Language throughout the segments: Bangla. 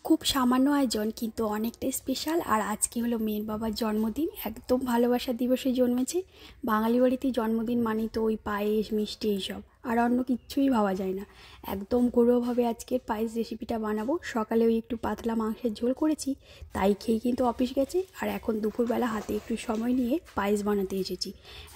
খুব সামান্য আয়োজন কিন্তু অনেকটাই স্পেশাল। আর আজকে হলো মেয়ের বাবার জন্মদিন, একদম ভালোবাসা দিবসে জন্মেছে। বাঙালি বাড়িতে জন্মদিন মানেই তো ওই পায়েস মিষ্টি এইসব, আর অন্য কিচ্ছুই ভাবা যায় না। একদম ঘরোয়াভাবে আজকের পায়েস রেসিপিটা বানাবো। সকালে ওই একটু পাতলা মাংসের ঝোল করেছি, তাই খেয়ে কিন্তু অফিস গেছে। আর এখন দুপুরবেলা হাতে একটু সময় নিয়ে পায়েস বানাতে এসেছি।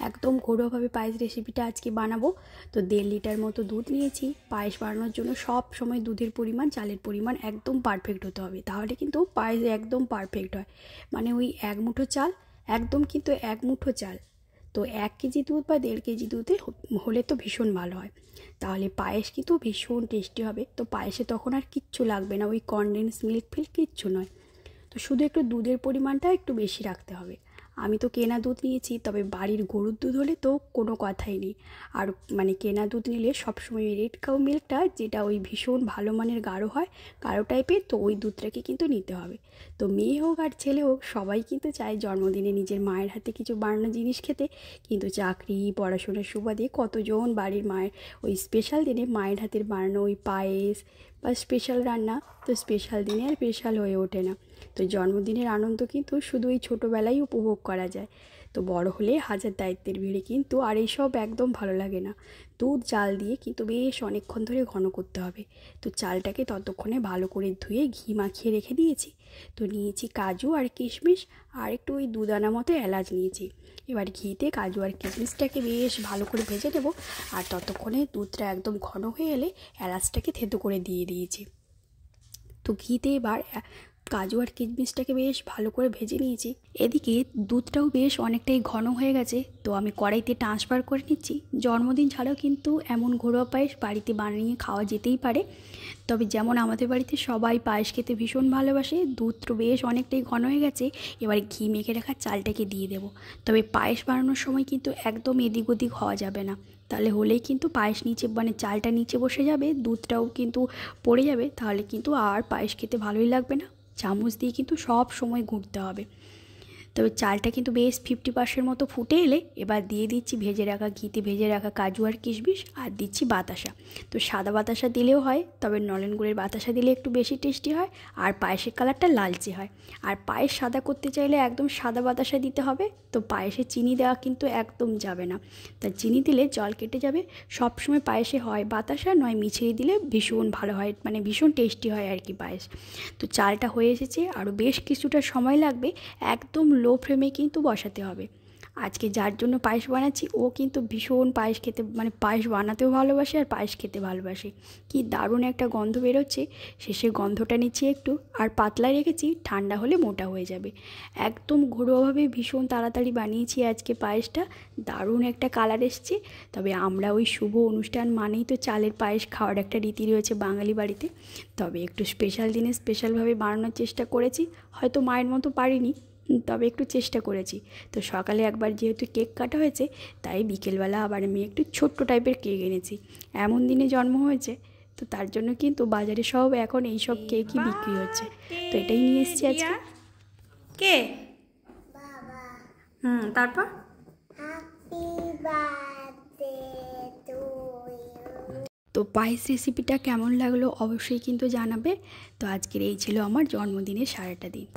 একদম ঘরোয়াভাবে পায়েস রেসিপিটা আজকে বানাবো। তো 1.5 লিটার মতো দুধ নিয়েছি। পায়েস বানানোর জন্য সব সময় দুধের পরিমাণ, চালের পরিমাণ একদম পারফেক্ট হতে হবে, তাহলে কিন্তু পায়েস একদম পারফেক্ট হয়। মানে ওই এক মুঠো চাল, একদম কিন্তু এক মুঠো চাল, তো 1 কেজি দুধ বা 1.5 কেজি দুধে হলে তো ভীষণ ভালো হয়। তাহলে পায়েস কিন্তু ভীষণ টেস্টি হবে। তো পায়েসে তখন আর কিচ্ছু লাগবে না, ওই কনডেন্স মিল্ক ফিল্ক কিচ্ছু নয়। তো শুধু একটু দুধের পরিমাণটা একটু বেশি রাখতে হবে। আমি তো কেনা দুধ নিয়েছি, তবে বাড়ির গরুর দুধ হলে তো কোনো কথাই নেই। আর মানে কেনা দুধ নিলে সবসময় রেড কাউ মিল্কটা, যেটা ওই ভীষণ ভালো মানের গাঢ় হয়, গাঢ় টাইপের, তো ওই দুধটাকে কিন্তু নিতে হবে। তো মেয়ে হোক আর ছেলে হোক, সবাই কিন্তু চায় জন্মদিনে নিজের মায়ের হাতে কিছু বানানো জিনিস খেতে। কিন্তু চাকরি পড়াশোনার সুবাদে কতজন বাড়ির মায়ের ওই স্পেশাল দিনে মায়ের হাতের বানানো ওই পায়েস বা স্পেশাল রান্না, তো স্পেশাল দিনে আর স্পেশাল হয়ে ওঠে না। তো জন্মদিনের আনন্দ কিন্তু শুধু এই ছোটোবেলায় উপভোগ করা যায়। তো বড় হলে হাজার দায়িত্বের ভিড়ে কিন্তু আর এইসব একদম ভালো লাগে না। দুধ চাল দিয়ে কিন্তু বেশ অনেকক্ষণ ধরে ঘন করতে হবে। তো চালটাকে ততক্ষণে ভালো করে ধুয়ে ঘি মাখিয়ে রেখে দিয়েছি। তো নিয়েছি কাজু আর কিশমিশ, আর একটু ওই 2 দানা মতো এলাচ নিয়েছি। এবার ঘিতে কাজু আর কিশমিশটাকে বেশ ভালো করে ভেজে নেব। আর ততক্ষণে দুধটা একদম ঘন হয়ে এলে এলাচটাকে থেতো করে দিয়ে দিয়েছি। তো ঘিতে এবার কাজু আর কিশমিশটাকে বেশ ভালো করে ভেজে নিয়েছি। এদিকে দুধটাও বেশ অনেকটাই ঘন হয়ে গেছে, তো আমি কড়াইতে ট্রান্সফার করে নিচ্ছি। জন্মদিন ছাড়াও কিন্তু এমন ঘরোয়া পায়েস বাড়িতে বানিয়ে খাওয়া যেতেই পারে। তবে যেমন আমাদের বাড়িতে সবাই পায়েস খেতে ভীষণ ভালোবাসে, দুধটা বেশ অনেকটাই ঘন হয়ে গেছে। এবার ঘি মেখে রাখা চালটাকে দিয়ে দেবো। তবে পায়েস বানানোর সময় কিন্তু একদম এদিক ওদিক হওয়া যাবে না, তাহলে হলেই কিন্তু পায়েস নিচে, মানে চালটা নিচে বসে যাবে, দুধটাও কিন্তু পড়ে যাবে, তাহলে কিন্তু আর পায়েস খেতে ভালোই লাগবে না। চামচ দিয়ে কিন্তু সব সময় ঘুরতে হবে। তবে চালটা কিন্তু বেশ 50% মতো ফুটে এলে এবার দিয়ে দিচ্ছি ভেজে রাখা, ঘিতে ভেজে রাখা কাজু আর কিশমিশ, আর দিচ্ছি বাতাসা। তো সাদা বাতাসা দিলেও হয়, তবে নলেন গুড়ের বাতাসা দিলে একটু বেশি টেস্টি হয়, আর পায়েসের কালারটা লালচে হয়। আর পায়েস সাদা করতে চাইলে একদম সাদা বাতাসা দিতে হবে। তো পায়েসে চিনি দেওয়া কিন্তু একদম যাবে না, তা চিনি দিলে জল কেটে যাবে। সবসময় পায়েসে হয় বাতাসা নয় মিছরি দিলে ভীষণ ভালো হয়, মানে ভীষণ টেস্টি হয় আর কি পায়েস। তো চালটা হয়ে এসেছে, আরও বেশ কিছুটা সময় লাগবে। একদম লো ফ্লেমে কিন্তু বসাতে হবে। আজকে যার জন্য পায়েস বানাচ্ছি ও কিন্তু ভীষণ পায়েস খেতে, মানে পায়েস বানাতেও ভালোবাসে আর পায়েস খেতে ভালোবাসে। কি দারুণ একটা গন্ধ বেরোচ্ছে, শেষে গন্ধটা নিচ্ছি একটু। আর পাতলা রেখেছি, ঠান্ডা হলে মোটা হয়ে যাবে। একদম ঘরোয়াভাবে ভীষণ তাড়াতাড়ি বানিয়েছি আজকে পায়েসটা। দারুণ একটা কালার এসছে। তবে আমরা ওই শুভ অনুষ্ঠান মানেই তো চালের পায়েস খাওয়ার একটা রীতি রয়েছে বাঙালি বাড়িতে। তবে একটু স্পেশাল দিনে স্পেশালভাবে বানানোর চেষ্টা করেছি। হয়তো মায়ের মতো পারিনি, তবে একটু চেষ্টা করেছি। তো সকালে একবার যেহেতু কেক কাটা হয়েছে, তাই বিকেলবেলা আবার আমি একটু ছোট্ট টাইপের কেক এনেছি। এমন দিনে জন্ম হয়েছে, তো তার জন্য কিন্তু বাজারে সব এখন এইসব কেকই বিক্রি হচ্ছে। তো এটাই নিয়ে এসেছি আজকে। কে? তারপর তো পায়েস রেসিপিটা কেমন লাগলো অবশ্যই কিন্তু জানাবে। তো আজকের এই ছিল আমার জন্মদিনের সারাটা দিন।